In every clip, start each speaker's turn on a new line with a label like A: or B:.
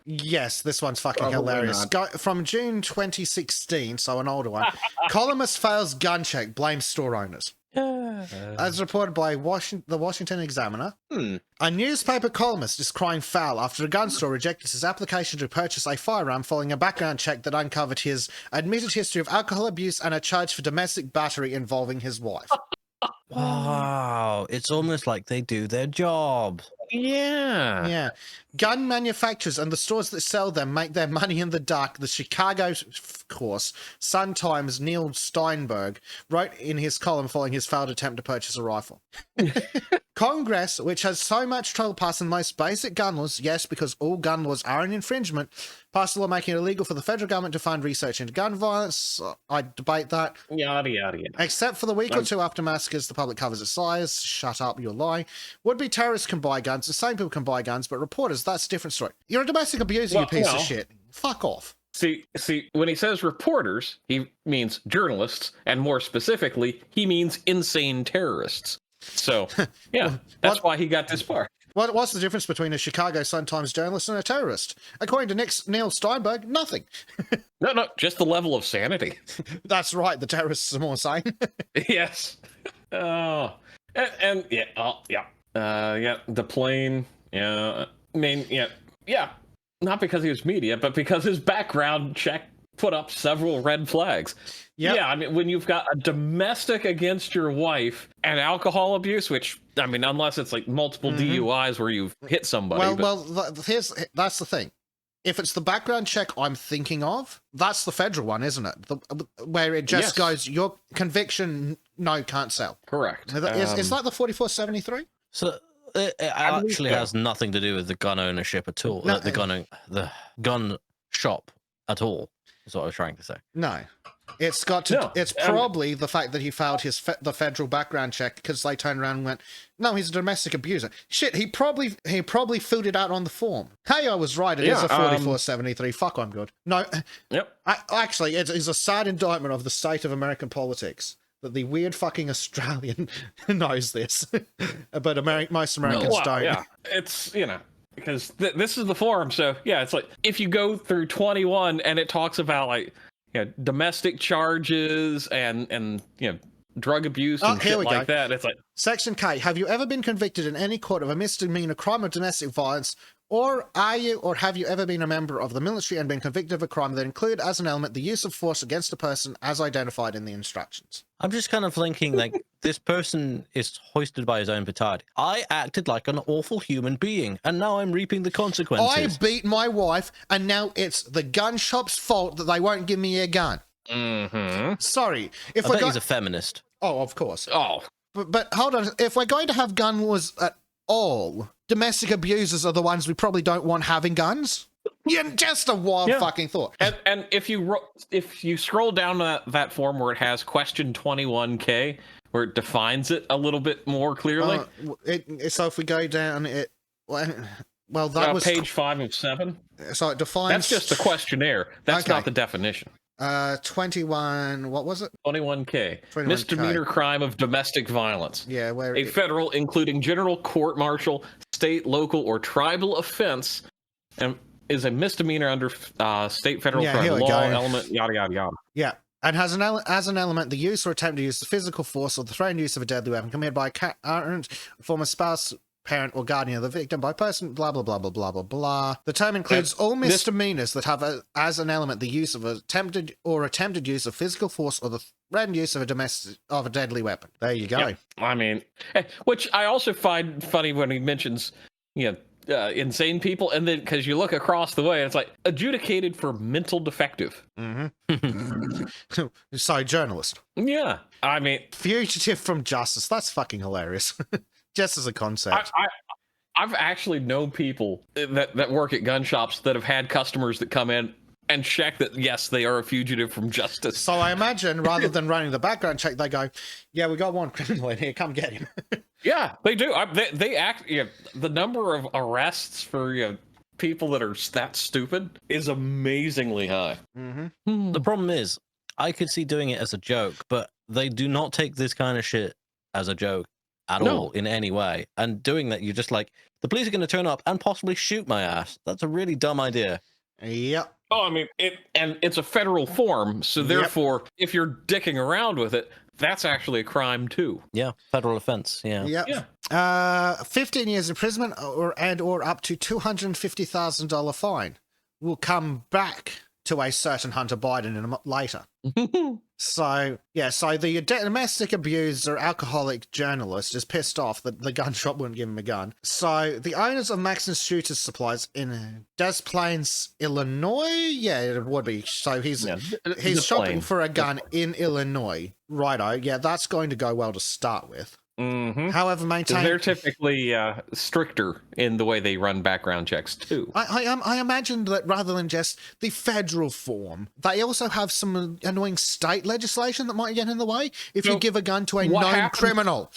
A: Yes, this one's fucking
B: Probably
A: hilarious.
B: not.
A: From June 2016, so an older one. Columnist fails gun check, blames store owners. As reported by the Washington Examiner, a newspaper columnist is crying foul after a gun store rejected his application to purchase a firearm following a background check that uncovered his admitted history of alcohol abuse and a charge for domestic battery involving his wife.
C: Wow, it's almost like they do their job.
A: Yeah. Gun manufacturers and the stores that sell them make their money in the dark. The Chicago course, Sun-Times' Neil Steinberg wrote in his column following his failed attempt to purchase a rifle. Congress, which has so much trouble passing the most basic gun laws, yes, because all gun laws are an infringement, passed a law making it illegal for the federal government to fund research into gun violence. I debate that.
B: Yada, yada, yada.
A: Except for the week or two after massacres, the public covers its lies. Shut up, you're lying. Would-be terrorists can buy guns. The same people can buy guns, but reporters, that's a different story. You're a domestic abuser, you piece of shit. Fuck off.
B: See, when he says reporters, he means journalists, and more specifically, he means insane terrorists. So, yeah, that's why he got this far.
A: What's the difference between a Chicago Sun-Times journalist and a terrorist? According to Neil Steinberg, nothing.
B: No, just the level of sanity.
A: That's right, the terrorists are more sane.
B: Yes. Oh, and the plane. Yeah, I mean, yeah. Not because he was media, but because his background check put up several red flags. Yep. Yeah, I mean, when you've got a domestic against your wife and alcohol abuse, which, I mean, unless it's like multiple DUIs where you've hit somebody.
A: That's the thing. If it's the background check I'm thinking of, that's the federal one, isn't it? Where it just goes, your conviction, no, can't sell.
B: Correct.
A: Is that the 4473?
C: So it actually has nothing to do with the gun ownership at all. No, the gun shop at all, is what I was trying to say.
A: No. It's got to. It's probably the fact that he failed the federal background check because they turned around and went, "No, he's a domestic abuser." Shit, he probably filled it out on the form. Hey, I was right. It is a 4473. Fuck, I'm good. No.
B: Yep.
A: Actually, it is a sad indictment of the state of American politics that the weird fucking Australian knows this, but most Americans don't.
B: Yeah, it's because this is the forum, so yeah, it's like if you go through 21 and it talks about like. Domestic charges and drug abuse and shit like that. It's like
A: Section K. Have you ever been convicted in any court of a misdemeanor crime of domestic violence, or have you ever been a member of the military and been convicted of a crime that include as an element the use of force against a person as identified in the instructions?
C: I'm just kind of thinking like this person is hoisted by his own petard. I acted like an awful human being, and now I'm reaping the consequences.
A: I beat my wife, and now it's the gun shop's fault that they won't give me a gun. Sorry.
C: I bet he's a feminist.
A: Oh, of course.
B: Oh.
A: But hold on. If we're going to have gun laws at all, domestic abusers are the ones we probably don't want having guns. Yeah, just a wild fucking thought.
B: And if you scroll down that form where it has question 21K, where it defines it a little bit more clearly.
A: So if we go down it, well, that was
B: page 5 of 7.
A: So it defines.
B: That's just the questionnaire. That's not the definition.
A: 21. What was it?
B: 21K. Misdemeanor crime of domestic violence.
A: Yeah, where
B: a federal, including general court-martial, state, local, or tribal offense, and is a misdemeanor under state, federal crime law element. Yada yada yada.
A: Yeah. And has as an element the use or attempt to use the physical force or the threatened use of a deadly weapon committed by a current, former spouse, parent, or guardian of the victim by person, blah, blah, blah, blah, blah, blah, blah. The term includes all misdemeanors that have as an element the use of attempted use of physical force or the threatened use of a deadly weapon. There you go.
B: Yeah. I mean, which I also find funny when he mentions, insane people, and then because you look across the way, it's like adjudicated for mental defective.
A: So journalist.
B: Yeah, I mean,
A: fugitive from justice. That's fucking hilarious. Just as a concept.
B: I've actually known people that work at gun shops that have had customers that come in and check that, yes, they are a fugitive from justice.
A: So I imagine rather than running the background check, they go, yeah, we got one criminal in here, come get him.
B: Yeah, they do. They act. The number of arrests for people that are that stupid is amazingly high.
C: The problem is, I could see doing it as a joke, but they do not take this kind of shit as a joke at all in any way. And doing that, you're just like, the police are going to turn up and possibly shoot my ass. That's a really dumb idea.
A: Yep.
B: Oh, I mean, it's a federal form, so therefore, if you're dicking around with it, that's actually a crime too.
C: Yeah, federal offense. Yeah.
A: Yep. Yeah. 15 years imprisonment or up to $250,000 fine will come back to a certain Hunter Biden later. So the domestic abuser, alcoholic journalist is pissed off that the gun shop wouldn't give him a gun. So the owners of Maxon's Shooter Supplies in Des Plaines, Illinois, it would be. So he's shopping for a gun in Illinois. Righto, yeah, that's going to go well to start with.
B: Mm-hmm.
A: However,
B: they're typically stricter in the way they run background checks too.
A: I imagined that rather than just the federal form, they also have some annoying state legislation that might get in the way if you give a gun to a known criminal.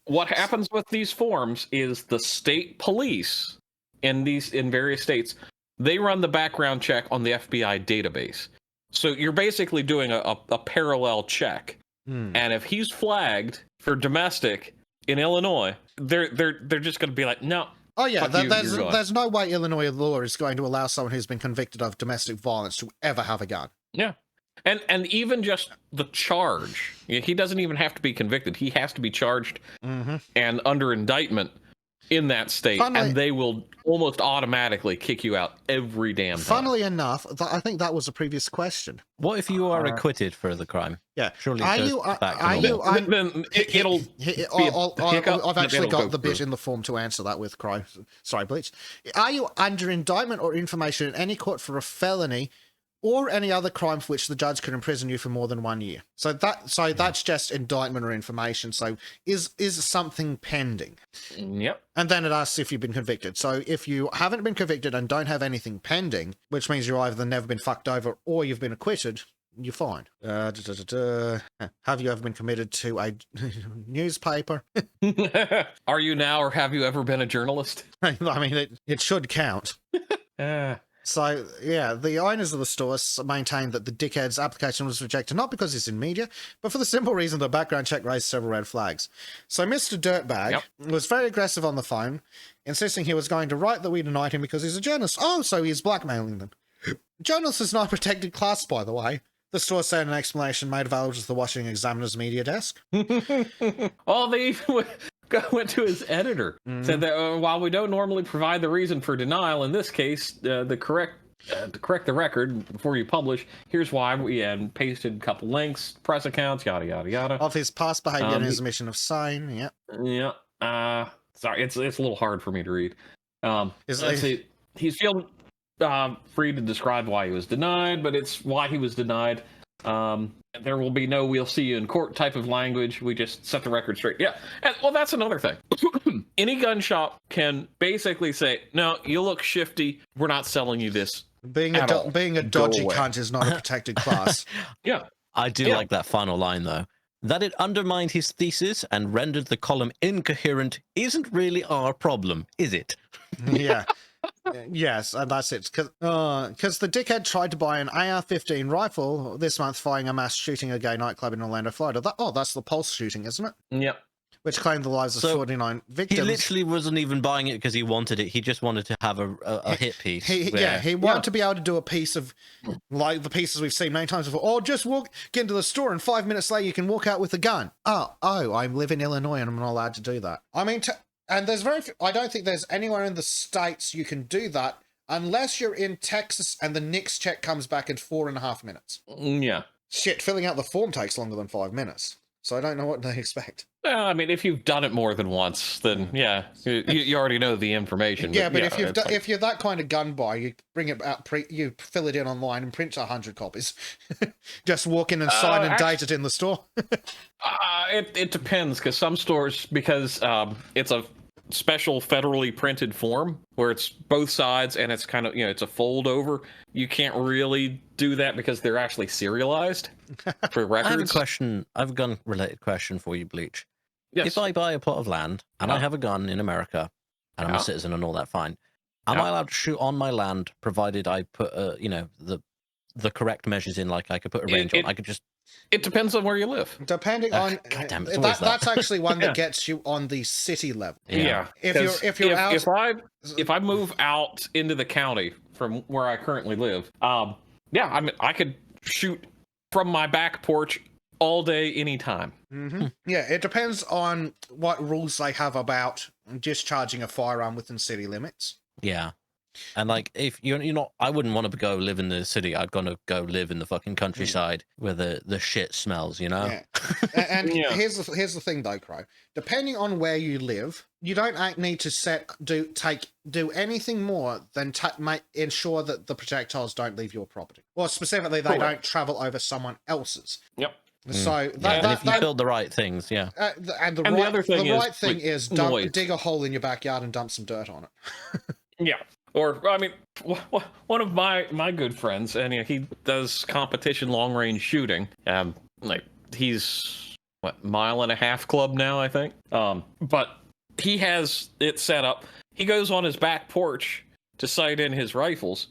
B: What happens with these forms is the state police in various states, they run the background check on the FBI database. So you're basically doing a parallel check. And if he's flagged for domestic in Illinois, they're just going to be like, no.
A: Oh yeah, there's no way Illinois law is going to allow someone who's been convicted of domestic violence to ever have a gun.
B: Yeah, and even just the charge, he doesn't even have to be convicted. He has to be charged and under indictment in that state, and they will almost automatically kick you out every damn time.
A: Funnily enough, I think that was a previous question.
C: What if you are acquitted for the crime?
A: Yeah,
C: surely
B: it'll
A: I've actually got the bit in the form to answer that with crime. Sorry, Bleach. Are you under indictment or information in any court for a felony or any other crime for which the judge could imprison you for more than 1 year? So that's just indictment or information. So is something pending?
B: Yep.
A: And then it asks if you've been convicted. So if you haven't been convicted and don't have anything pending, which means you've either never been fucked over or you've been acquitted, you're fine. Have you ever been committed to a newspaper?
B: Are you now, or have you ever been a journalist?
A: I mean, it should count. So, yeah, the owners of the stores maintain that the dickhead's application was rejected not because he's in media, but for the simple reason the background check raised several red flags. So Mr. Dirtbag was very aggressive on the phone, insisting he was going to write that we denied him because he's a journalist. Oh, so he's blackmailing them. Journalist is not a protected class, by the way. The store said an explanation made available to the Washington Examiner's media desk.
B: Oh, they even went to his editor. Said that while we don't normally provide the reason for denial, in this case, to correct the record before you publish, here's why. We pasted a couple links, press accounts, yada yada yada.
A: Of his past behavior and his omission of sane. Yep.
B: Yeah. Sorry, it's a little hard for me to read. He's feeling free to describe why he was denied, but it's why he was denied. There will be no "we'll see you in court" type of language. We just set the record straight. Yeah. And, well, that's another thing. Any gun shop can basically say, no, you look shifty. We're not selling you this.
A: Being a dodgy cunt is not a protected class.
B: Yeah.
C: I do like that final line, though. That it undermined his thesis and rendered the column incoherent isn't really our problem, is it?
A: Yeah. Yes, and that's it. Because the dickhead tried to buy an AR-15 rifle this month following a mass shooting at a gay nightclub in Orlando, Florida. That's the Pulse shooting, isn't it?
B: Yep.
A: Which claimed the lives of 49 victims.
C: He literally wasn't even buying it because he wanted it. He just wanted to have a hit piece.
A: He wanted to be able to do a piece of, like the pieces we've seen many times before. Or just get into the store and 5 minutes later you can walk out with a gun. Oh, I live in Illinois and I'm not allowed to do that. I mean, and there's I don't think there's anywhere in the States you can do that unless you're in Texas and the NICS check comes back in 4.5 minutes.
B: Yeah.
A: Shit, filling out the form takes longer than 5 minutes. So I don't know what they expect.
B: Well, I mean, if you've done it more than once, then yeah, you already know the information.
A: Yeah, but if you're that kind of gun buyer, you bring it out, you fill it in online and print 100 copies. Just walk in and sign and date it in the store.
B: It depends, because some stores, because it's a special federally printed form where it's both sides and it's kind of, it's a fold over. You can't really do that because they're actually serialized for records.
C: I have a gun related question for you, Bleach.
B: Yes.
C: If I buy a plot of land and I have a gun in America and I'm a citizen and all that, fine. Am I allowed to shoot on my land provided I put the correct measures in? Like I could put a range on. I could just
B: It depends on where you live.
A: Depending on
C: God damn it, it's always
A: that's actually one that
B: Yeah.
A: gets you on the city level.
B: Yeah.
A: If you're out,
B: if I move out into the county from where I currently live, yeah, I mean I could shoot from my back porch all day, anytime.
A: Yeah, it depends on what rules they have about discharging a firearm within city limits.
C: Yeah. And like, if you're not, I wouldn't want to go live in the city. I'd gonna go live in the fucking countryside where the shit smells, you know?
A: Yeah. And
B: Yeah.
A: here's the thing though, Crow. Depending on where you live, you don't need to do anything more than ensure that the projectiles don't leave your property, or specifically they don't travel over someone else's.
B: Yep.
A: So
C: And if you build the right things, yeah.
A: And the other thing is dig a hole in your backyard and dump some dirt on it.
B: Yeah. Or, I mean, one of my good friends, and he does competition long range shooting. Like he's mile and a half club now, I think. But he has it set up. He goes on his back porch to sight in his rifles,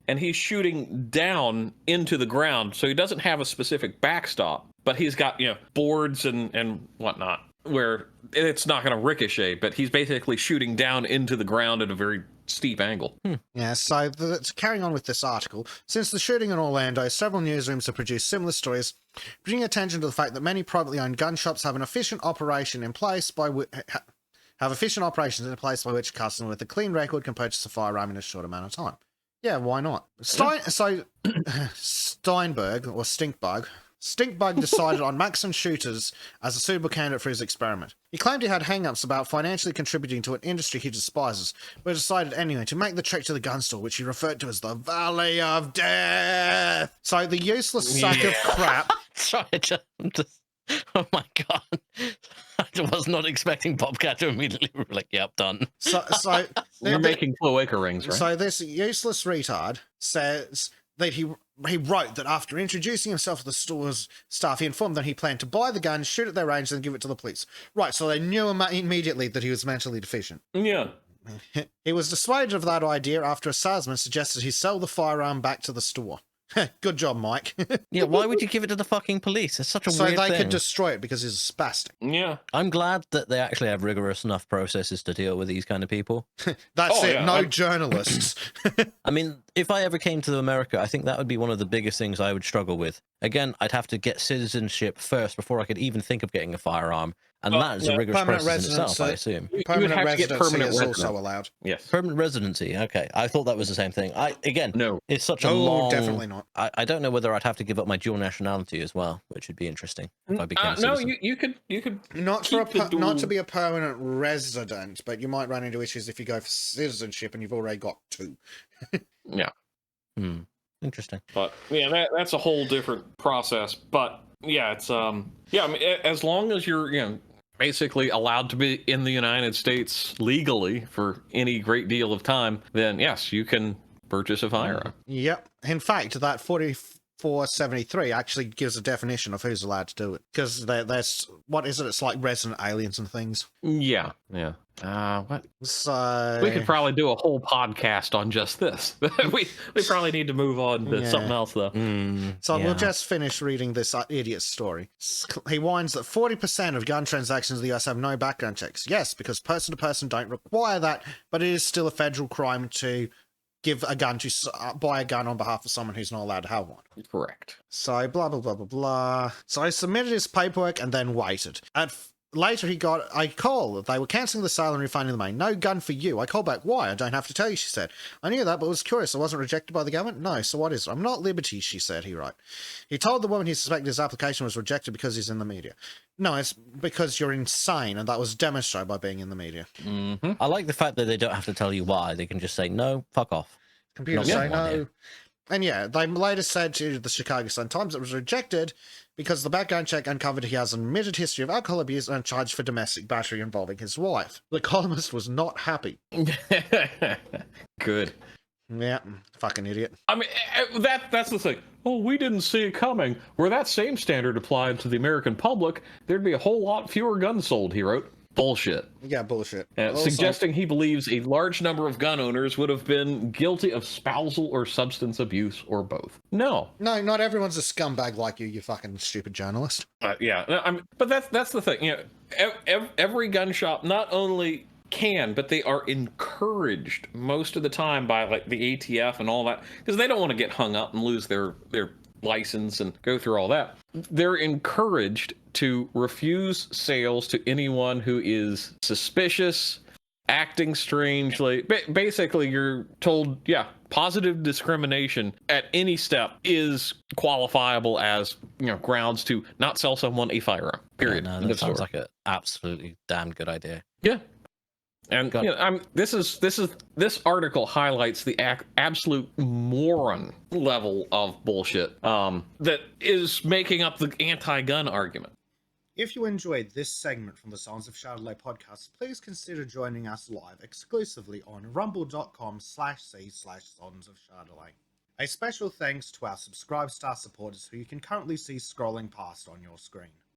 B: and he's shooting down into the ground. So he doesn't have a specific backstop, but he's got boards and whatnot where it's not going to ricochet. But he's basically shooting down into the ground at a very steep angle.
A: Yeah, so carrying on with this article, since the shooting in Orlando, several newsrooms have produced similar stories, bringing attention to the fact that many privately owned gun shops have efficient operations in place by which a customer with a clean record can purchase a firearm in a short amount of time. Yeah, why not? Steinberg, or Stinkbug decided on Maxim shooters as a suitable candidate for his experiment. He claimed he had hang-ups about financially contributing to an industry he despises, but decided anyway to make the trek to the gun store, which he referred to as the Valley of Death. So the useless sack of crap...
C: Sorry, I'm just... Oh my god. I was not expecting Bobcat to immediately be like, yep, done.
A: So
B: You're making cloaca rings, right?
A: So this useless retard says that he wrote that after introducing himself to the store's staff, he informed them he planned to buy the gun, shoot at their range, and give it to the police. Right, so they knew immediately that he was mentally deficient.
B: Yeah.
A: He was dissuaded of that idea after a salesman suggested he sell the firearm back to the store. Good job, Mike.
C: Yeah, why would you give it to the fucking police? It's such a weird thing.
A: So they could destroy it because he's a spastic.
B: Yeah.
C: I'm glad that they actually have rigorous enough processes to deal with these kind of people.
A: That's it. Yeah. No journalists.
C: I mean, if I ever came to America, I think that would be one of the biggest things I would struggle with. Again, I'd have to get citizenship first before I could even think of getting a firearm. And that is a rigorous process in itself, I assume.
A: Permanent residency is also allowed.
B: Yes.
C: Permanent residency. Okay. I thought that was the same thing.
B: No.
C: It's such a long...
A: definitely not.
C: I don't know whether I'd have to give up my dual nationality as well, which would be interesting if I became a citizen.
B: No, you could
A: not to be a permanent resident, but you might run into issues if you go for citizenship and you've already got two.
B: Yeah.
C: Interesting.
B: But yeah, that's a whole different process. But yeah, it's I mean, as long as you're basically allowed to be in the United States legally for any great deal of time, then yes, you can purchase a firearm.
A: Yep. In fact, that 4473 actually gives a definition of who's allowed to do it. Because there's, what is it? It's like resident aliens and things.
B: Yeah. What?
A: So
B: we could probably do a whole podcast on just this. we probably need to move on to something else, though.
A: We'll just finish reading this idiot's story. He whines that 40% of gun transactions in the US have no background checks. Yes, because person to person don't require that, but it is still a federal crime to give a gun buy a gun on behalf of someone who's not allowed to have one.
B: Correct.
A: So blah blah blah blah blah. So I submitted his paperwork and then waited. Later, he got a call. They were cancelling the sale and refunding the money. No gun for you. I called back. Why? I don't have to tell you, she said. I knew that, but was curious. I wasn't rejected by the government? No. So what is it? I'm not Liberty, she said, he wrote. He told the woman he suspected his application was rejected because he's in the media. No, it's because you're insane, and that was demonstrated by being in the media.
B: Mm-hmm.
C: I like the fact that they don't have to tell you why. They can just say, no, fuck off.
A: Computers say no. And yeah, they later said to the Chicago Sun-Times it was rejected because the background check uncovered he has an admitted history of alcohol abuse and charged for domestic battery involving his wife. The columnist was not happy.
B: Good.
A: Yeah, fucking idiot.
B: I mean, that's the thing. Oh, we didn't see it coming. Were that same standard applied to the American public, there'd be a whole lot fewer guns sold, he wrote. Bullshit.
A: Yeah, bullshit.
B: Suggesting he believes a large number of gun owners would have been guilty of spousal or substance abuse or both. No,
A: not everyone's a scumbag like you fucking stupid journalist.
B: But that's the thing. You know, every gun shop not only can, but they are encouraged most of the time by like the ATF and all that, because they don't want to get hung up and lose their license and go through all that. They're encouraged to refuse sales to anyone who is suspicious, acting strangely. Basically, you're told, positive discrimination at any step is qualifiable as, grounds to not sell someone a firearm. Period.
C: Yeah, no, that sounds like an absolutely damn good idea.
B: Yeah. And this article highlights the absolute moron level of bullshit that is making up the anti-gun argument.
A: If you enjoyed this segment from the Sons of Chardonnay podcast, please consider joining us live exclusively on rumble.com/c/Sons of Chardonnay. A special thanks to our Subscribe Star supporters who you can currently see scrolling past on your screen.